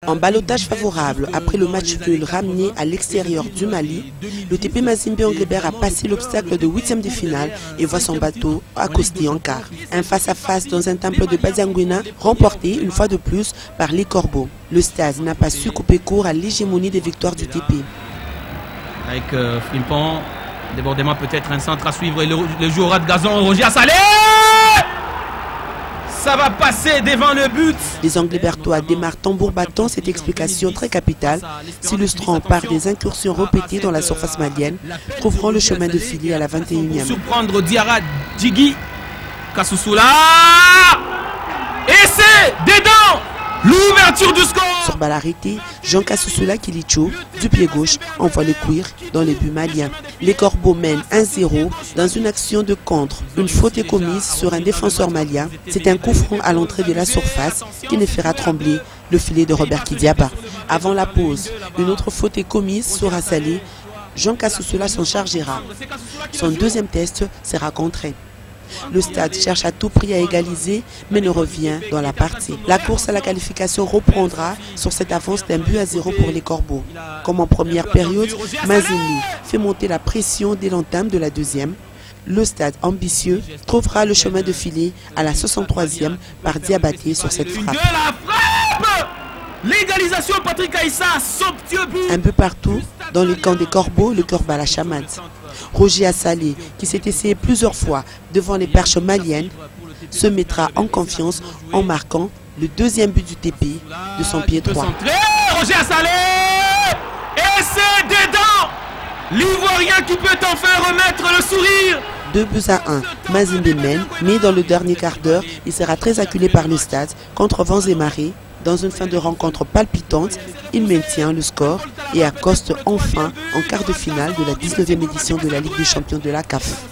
En ballottage favorable, après le match nul ramené à l'extérieur du Mali, le TP Mazembe Englebert a passé l'obstacle de 8e de finale et voit son bateau accosté en quart. Un face-à-face dans un temple de Badiangouina, remporté une fois de plus par les Corbeaux. Le stade n'a pas su couper court à l'hégémonie des victoires du TP. Avec Frimpong, débordement peut-être, un centre à suivre et le joueur de gazon, Roger Assalé. Ça va passer devant le but. Les Anglebertois démarrent tambour battant. Cette explication très capitale, s'illustrant par des incursions répétées dans la surface malienne, trouveront le chemin de Fili à la 21e. Surprendre Diarra Djigui Kassoussoula. Et c'est dedans l'ouverture du score. Sur balle arrêtée, Jean Kassoussoula Kilicho, du pied gauche, envoie le cuir dans les buts maliens. Les Corbeaux mènent 1-0 dans une action de contre. Une faute est commise sur un défenseur malien. C'est un coup franc à l'entrée de la surface qui ne fera trembler le filet de Robert Kidiaba. Avant la pause, une autre faute est commise sur Assalé. Jean Kassoussoula s'en chargera. Son deuxième test sera contré. Le stade cherche à tout prix à égaliser, mais ne revient dans la partie. La course à la qualification reprendra sur cette avance d'un but à 0 pour les Corbeaux. Comme en première période, Mazembe fait monter la pression dès l'entame de la deuxième. Le stade ambitieux trouvera le chemin de Fili à la 63e par Diabaté sur cette frappe. L'égalisation, Patrick Aïssa, somptueux but. Un peu partout, dans le camp des Corbeaux, le cœur bat la chamade. Roger Assalé, qui s'est essayé plusieurs fois devant les perches maliennes, se mettra en confiance en marquant le deuxième but du TP de son pied droit. Roger Assalé. Et c'est dedans. L'Ivoirien qui peut enfin remettre le sourire. 2-1. Mazembe mène, mais dans le dernier quart d'heure, il sera très acculé par le stade contre vents et marées. Dans une fin de rencontre palpitante, il maintient le score et accoste enfin en quart de finale de la 19e édition de la Ligue des champions de la CAF.